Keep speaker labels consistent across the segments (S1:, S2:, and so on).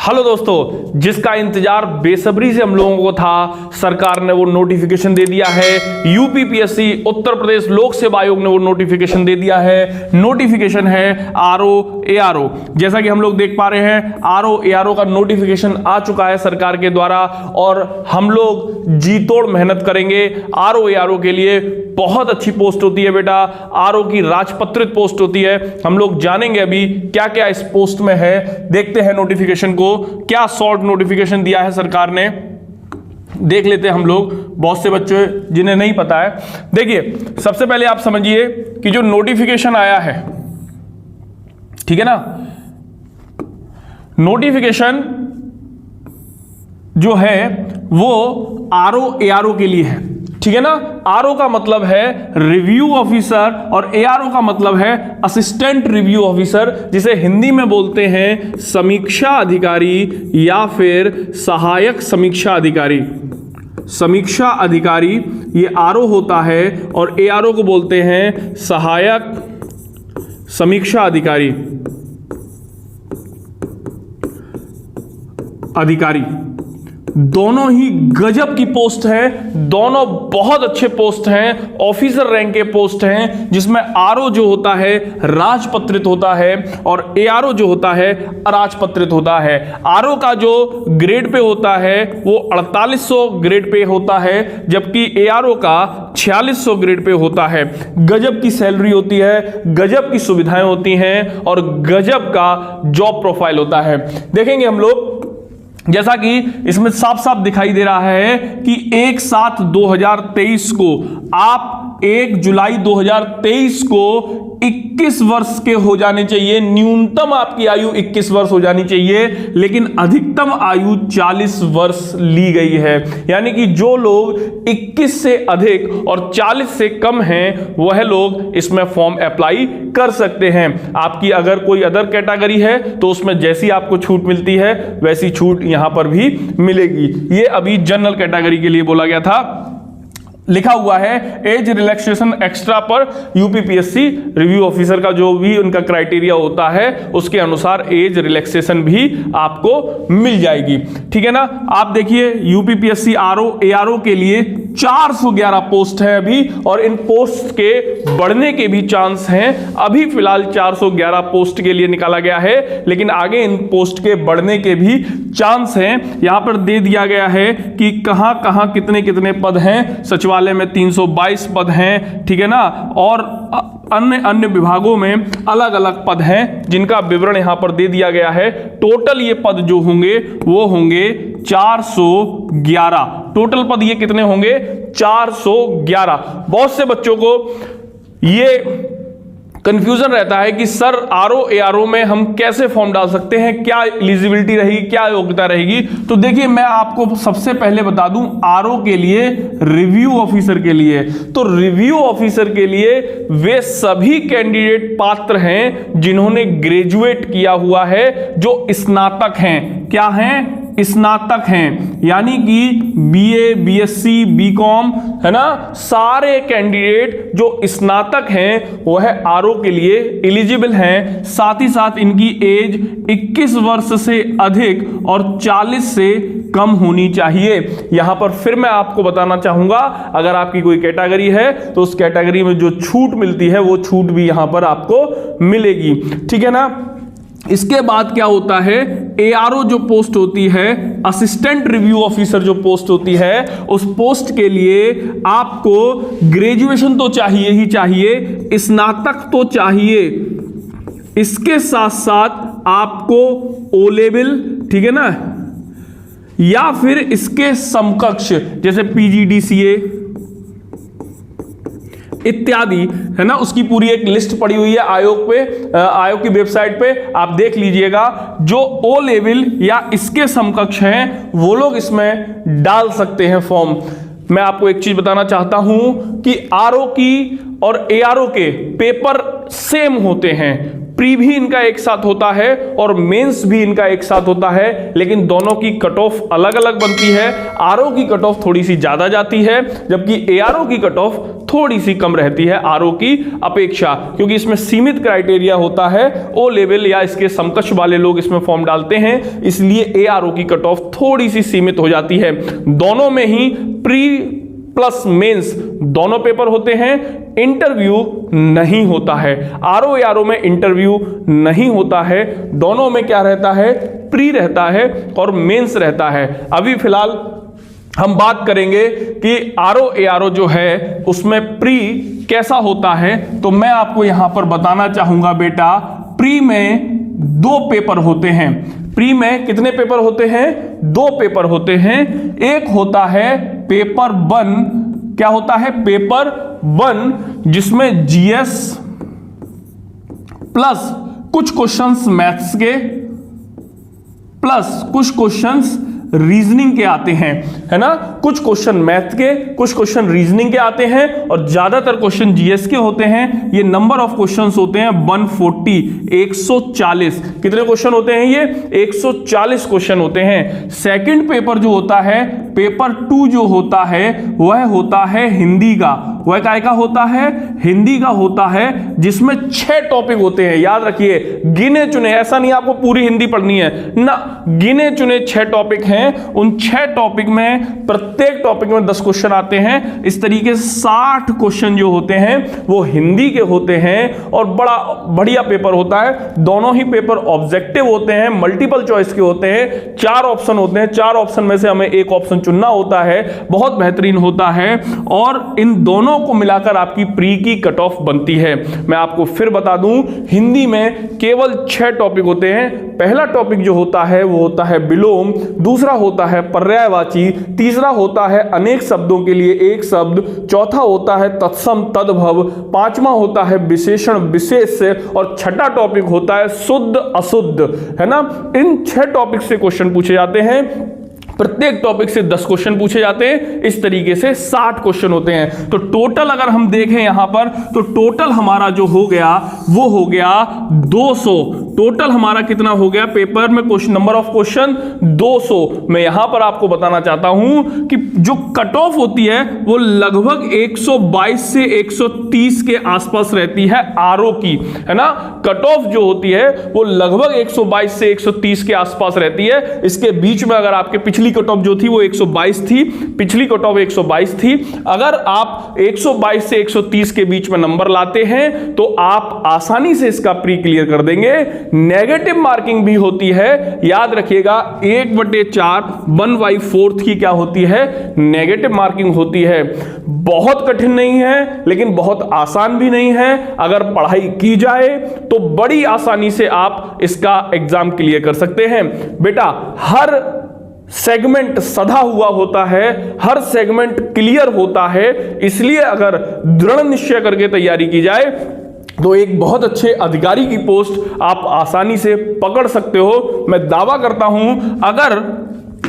S1: Hello दोस्तों, जिसका इंतजार बेसब्री से हम लोगों को था, सरकार ने वो नोटिफिकेशन दे दिया है। यूपीपीएससी उत्तर प्रदेश लोक सेवा आयोग ने वो नोटिफिकेशन दे दिया है। नोटिफिकेशन है आरओ एआरओ। जैसा कि हम लोग देख पा रहे हैं, आरओ एआरओ का नोटिफिकेशन आ चुका है सरकार के द्वारा और हम लोग जी तोड़ मेहनत करेंगे आरओ एआरओ के लिए। बहुत अच्छी पोस्ट होती है बेटा, आरओ की राजपत्रित पोस्ट होती है। हम लोग जानेंगे अभी क्या क्या इस पोस्ट में है। देखते हैं नोटिफिकेशन को, क्या शॉर्ट नोटिफिकेशन दिया है सरकार ने, देख लेते हैं हम लोग। बहुत से बच्चे जिन्हें नहीं पता है, देखिए सबसे पहले आप समझिए कि जो नोटिफिकेशन आया है, ठीक है ना, नोटिफिकेशन जो है वो आरओ एआरओ के लिए है, ठीक है ना। आरओ का मतलब है रिव्यू ऑफिसर और एआरओ का मतलब है असिस्टेंट रिव्यू ऑफिसर, जिसे हिंदी में बोलते हैं समीक्षा अधिकारी या फिर सहायक समीक्षा अधिकारी। समीक्षा अधिकारी ये आरओ होता है और एआरओ को बोलते हैं सहायक समीक्षा अधिकारी। दोनों ही गजब की पोस्ट है, दोनों बहुत अच्छे पोस्ट हैं, ऑफिसर रैंक के पोस्ट हैं, जिसमें आरओ जो होता है राजपत्रित होता है और एआरओ जो होता है अराजपत्रित होता है। आरओ का जो ग्रेड पे होता है वो 4800 ग्रेड पे होता है, जबकि एआरओ का 4600 ग्रेड पे होता है। गजब की सैलरी होती है, गजब की सुविधाएं होती हैं और गजब का जॉब प्रोफाइल होता है। देखेंगे हम लोग, जैसा कि इसमें साफ साफ दिखाई दे रहा है कि 1/7/2023 को आप 1 जुलाई 2023 को 21 वर्ष के हो जाने चाहिए। न्यूनतम आपकी आयु 21 वर्ष हो जानी चाहिए, लेकिन अधिकतम आयु 40 वर्ष ली गई है। यानी कि जो लोग 21 से अधिक और 40 से कम हैं वह लोग इसमें फॉर्म अप्लाई कर सकते हैं। आपकी अगर कोई अदर कैटेगरी है तो उसमें जैसी आपको छूट मिलती है वैसी छूट यहां पर भी मिलेगी। ये अभी जनरल कैटेगरी के लिए बोला गया था। लिखा हुआ है एज रिलैक्सेशन एक्स्ट्रा पर यूपीपीएससी रिव्यू ऑफिसर का जो भी उनका क्राइटेरिया होता है उसके अनुसार एज रिलैक्सेशन भी आपको मिल जाएगी, ठीक है ना। आप देखिए यूपीपीएससी आरओ एआरओ के लिए 411 पोस्ट है अभी, और इन पोस्ट के बढ़ने के भी चांस हैं। अभी फिलहाल 411 पोस्ट के लिए निकाला गया है, लेकिन आगे इन पोस्ट के बढ़ने के भी चांस हैं। यहां पर दे दिया गया है कि कहां कहां कितने कितने पद हैं। सचिवालय में 322 पद हैं, ठीक है ना, और अन्य विभागों में अलग अलग पद हैं जिनका विवरण यहां पर दे दिया गया है। टोटल ये पद जो होंगे वो होंगे 411। टोटल पद ये कितने होंगे? 411। बहुत से बच्चों को ये कंफ्यूजन रहता है कि सर आरओ एआरओ में हम कैसे फॉर्म डाल सकते हैं, क्या एलिजिबिलिटी रहेगी, क्या योग्यता रहेगी। तो देखिए मैं आपको सबसे पहले बता दूं, आरओ के लिए रिव्यू ऑफिसर के लिए, तो रिव्यू ऑफिसर के लिए वे सभी कैंडिडेट पात्र हैं जिन्होंने ग्रेजुएट किया हुआ है, जो स्नातक हैं। क्या हैं? स्नातक हैं, यानी कि बीए, बीएससी, बीकॉम, है ना। सारे कैंडिडेट जो स्नातक हैं वह आरओ के लिए एलिजिबल हैं। साथ ही साथ इनकी एज 21 वर्ष से अधिक और 40 से कम होनी चाहिए। यहां पर फिर मैं आपको बताना चाहूंगा, अगर आपकी कोई कैटेगरी है तो उस कैटेगरी में जो छूट मिलती है वो छूट भी यहां पर आपको मिलेगी, ठीक है ना। इसके बाद क्या होता है, एआरओ जो पोस्ट होती है, असिस्टेंट रिव्यू ऑफिसर जो पोस्ट होती है, उस पोस्ट के लिए आपको ग्रेजुएशन तो चाहिए ही चाहिए, स्नातक तो चाहिए, इसके साथ साथ आपको ओ लेवल, ठीक है ना, या फिर इसके समकक्ष जैसे पीजीडीसीए इत्यादि, है ना। उसकी पूरी एक लिस्ट पड़ी हुई है आयोग पे, आयोग की वेबसाइट पे, आप देख लीजिएगा। जो ओ लेवल या इसके समकक्ष हैं वो लोग इसमें डाल सकते हैं फॉर्म। मैं आपको एक चीज बताना चाहता हूं कि आरओ की और एआरओ के पेपर सेम होते हैं, प्री भी इनका एक साथ होता है और मेंस भी इनका एक साथ होता है, लेकिन दोनों की कट ऑफ अलग अलग बनती है। आरओ की कट ऑफ थोड़ी सी ज्यादा जाती है, जबकि एआरओ की कट ऑफ थोड़ी सी कम रहती है आरओ की अपेक्षा, क्योंकि इसमें सीमित क्राइटेरिया होता है। ओ लेवल या इसके समकक्ष वाले लोग इसमें फॉर्म डालते हैं, इसलिए एआरओ की कट ऑफ थोड़ी सी सीमित हो जाती है। दोनों में ही प्री प्लस मेंस दोनों पेपर होते हैं, इंटरव्यू नहीं होता है। आरओ एआरओ में इंटरव्यू नहीं होता है, दोनों में क्या रहता है, प्री रहता है और मेंस रहता है। अभी फिलहाल हम बात करेंगे कि आरओ एआरओ जो है उसमें प्री कैसा होता है। तो मैं आपको यहां पर बताना चाहूंगा बेटा, प्री में 2 पेपर होते हैं। प्री में कितने पेपर होते हैं? 2 पेपर होते हैं। एक होता है पेपर 1, क्या होता है? पेपर 1, जिसमें जीएस प्लस कुछ क्वेश्चंस मैथ्स के प्लस कुछ क्वेश्चंस रीजनिंग के आते हैं, है ना। कुछ क्वेश्चन मैथ के, कुछ क्वेश्चन रीजनिंग के आते हैं और ज्यादातर क्वेश्चन जीएस के होते हैं। ये नंबर ऑफ क्वेश्चंस होते हैं 140, 140। कितने क्वेश्चन होते हैं ये? 140 क्वेश्चन होते हैं। सेकंड पेपर जो होता है, पेपर 2 जो होता है, वह होता है हिंदी का। वह काय का होता है? हिंदी का होता है, जिसमें 6 टॉपिक होते हैं। याद रखिए, गिने चुने, ऐसा नहीं आपको पूरी हिंदी पढ़नी है ना, गिने चुने 6 टॉपिक हैं। उन 6 टॉपिक में प्रत्येक टॉपिक में 10 क्वेश्चन आते हैं। इस तरीके से 60 क्वेश्चन जो होते हैं वो हिंदी के होते हैं और बड़ा बढ़िया पेपर होता है। दोनों ही पेपर ऑब्जेक्टिव होते हैं, मल्टीपल चॉइस के होते हैं। 4 ऑप्शन होते हैं, 4 ऑप्शन में से हमें एक ऑप्शन चुनना होता है। बहुत बेहतरीन होता है और इन दोनों को मिलाकर आपकी प्री की कट ऑफ बनती है। मैं आपको फिर बता दूं, हिंदी में केवल 6 टॉपिक होते हैं। पहला टॉपिक जो होता है वो होता है विलोम, दूसरा होता है पर्यायवाची, तीसरा होता है अनेक शब्दों के लिए एक शब्द, चौथा होता है तत्सम तद्भव, पांचवा होता है विशेषण विशेष और छठा टॉपिक होता है शुद्ध अशुद्ध, है ना। इन 6 टॉपिक से क्वेश्चन पूछे जाते हैं। प्रत्येक टॉपिक से 10 क्वेश्चन पूछे जाते हैं। इस तरीके से 60 क्वेश्चन होते हैं। तो टोटल अगर हम देखें यहां पर, तो टोटल हमारा जो हो गया वो हो गया 200। टोटल हमारा कितना हो गया पेपर में क्वेश्चन, नंबर ऑफ क्वेश्चन 200। मैं यहां पर आपको बताना चाहता हूं कि जो कट ऑफ होती है वो लगभग 122 से 130 के आसपास रहती है आरओ की, है ना। कट ऑफ जो होती है वो लगभग 122 से 130 के आसपास रहती है। इसके बीच में अगर आपके पिछली कट ऑफ जो थी वो 122 थी, पिछली कट ऑफ 122 थी। अगर आप 122 से 130 के बीच में नंबर लाते हैं तो आप आसानी से इसका प्री क्लियर कर देंगे। नेगेटिव मार्किंग भी होती है, याद रखिएगा। 1/4 1/4 की क्या होती है? नेगेटिव मार्किंग होती है। बहुत कठिन नहीं है लेकिन बहुत आसान भी नहीं है। अगर पढ़ाई की जाए तो बड़ी आसानी से आप इसका एग्जाम क्लियर कर सकते हैं। बेटा, हर सेगमेंट सधा हुआ होता है, हर सेगमेंट क्लियर होता है। इसलिए अगर दृढ़ निश्चय करके तैयारी की जाए तो एक बहुत अच्छे अधिकारी की पोस्ट आप आसानी से पकड़ सकते हो। मैं दावा करता हूं, अगर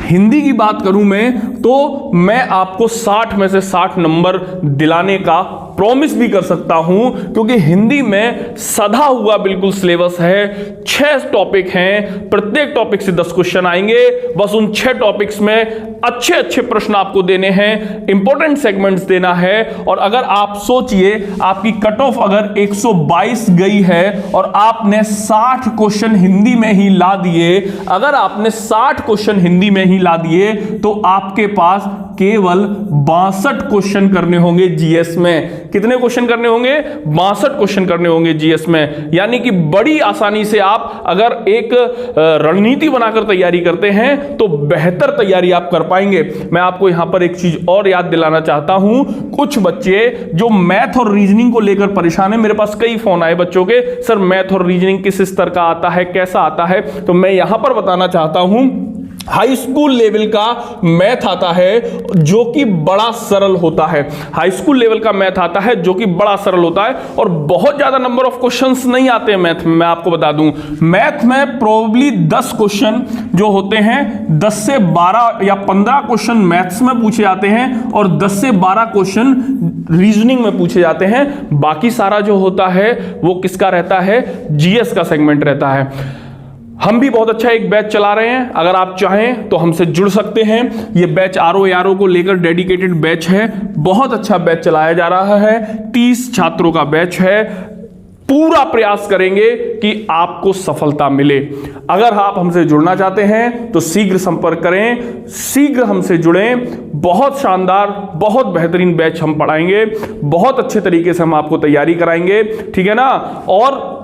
S1: हिंदी की बात करूं मैं, तो मैं आपको 60 में से 60 नंबर दिलाने का प्रॉमिस भी कर सकता हूं, क्योंकि हिंदी में सधा हुआ बिल्कुल सिलेबस है। 6 टॉपिक हैं, प्रत्येक टॉपिक से 10 क्वेश्चन आएंगे। बस उन 6 टॉपिक्स में अच्छे अच्छे प्रश्न आपको देने हैं, इंपॉर्टेंट सेगमेंट्स देना है। और अगर आप सोचिए, आपकी कट ऑफ अगर 122 गई है और आपने 60 क्वेश्चन हिंदी में ही ला दिए, अगर आपने 60 क्वेश्चन हिंदी में ही ला दिए तो आपके पास केवल 62 क्वेश्चन करने होंगे जीएस में। कितने क्वेश्चन करने होंगे? 62 क्वेश्चन करने होंगे जीएस में। यानी कि बड़ी आसानी से आप अगर एक रणनीति बनाकर तैयारी करते हैं तो बेहतर तैयारी आप कर पाएंगे। मैं आपको यहां पर एक चीज और याद दिलाना चाहता हूं। कुछ बच्चे जो मैथ और रीजनिंग को लेकर परेशान है, मेरे पास कई फोन आए बच्चों के, सर मैथ और रीजनिंग किस स्तर का आता है, कैसा आता है। तो मैं यहां पर बताना चाहता हूं, हाई स्कूल लेवल का मैथ आता है जो कि बड़ा सरल होता है। हाई स्कूल लेवल का मैथ आता है जो कि बड़ा सरल होता है और बहुत ज्यादा नंबर ऑफ क्वेश्चंस नहीं आते हैं मैथ में। मैं आपको बता दूं, मैथ में प्रोबेबली 10 क्वेश्चन जो होते हैं, 10 से 12 या 15 क्वेश्चन मैथ्स में पूछे जाते हैं और 10 से 12 क्वेश्चन रीजनिंग में पूछे जाते हैं। बाकी सारा जो होता है वो किसका रहता है? जीएस का सेगमेंट रहता है। हम भी बहुत अच्छा एक बैच चला रहे हैं, अगर आप चाहें तो हमसे जुड़ सकते हैं। ये बैच आरओ को लेकर डेडिकेटेड बैच है, बहुत अच्छा बैच चलाया जा रहा है। 30 छात्रों का बैच है। पूरा प्रयास करेंगे कि आपको सफलता मिले। अगर आप हमसे जुड़ना चाहते हैं तो शीघ्र संपर्क करें, शीघ्र हमसे जुड़ें। बहुत शानदार, बहुत बेहतरीन बैच हम पढ़ाएंगे, बहुत अच्छे तरीके से हम आपको तैयारी कराएंगे, ठीक है ना। और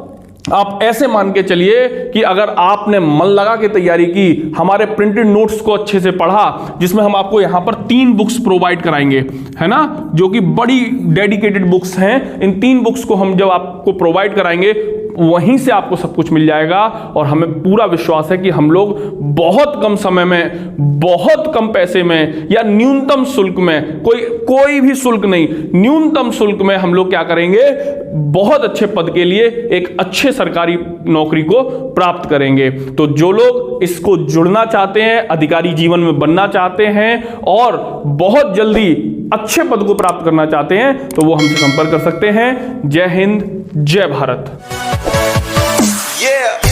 S1: आप ऐसे मान के चलिए कि अगर आपने मन लगा के तैयारी की, हमारे प्रिंटेड नोट्स को अच्छे से पढ़ा, जिसमें हम आपको यहां पर 3 बुक्स प्रोवाइड कराएंगे, है ना, जो कि बड़ी डेडिकेटेड बुक्स हैं। इन 3 बुक्स को हम जब आपको प्रोवाइड कराएंगे वहीं से आपको सब कुछ मिल जाएगा। और हमें पूरा विश्वास है कि हम लोग बहुत कम समय में, बहुत कम पैसे में या न्यूनतम शुल्क में, कोई भी शुल्क नहीं, न्यूनतम शुल्क में हम लोग क्या करेंगे, बहुत अच्छे पद के लिए एक अच्छे सरकारी नौकरी को प्राप्त करेंगे। तो जो लोग इसको जुड़ना चाहते हैं, अधिकारी जीवन में बनना चाहते हैं और बहुत जल्दी अच्छे पद को प्राप्त करना चाहते हैं, तो वो हमसे संपर्क कर सकते हैं। जय हिंद, जय भारत।
S2: Yeah.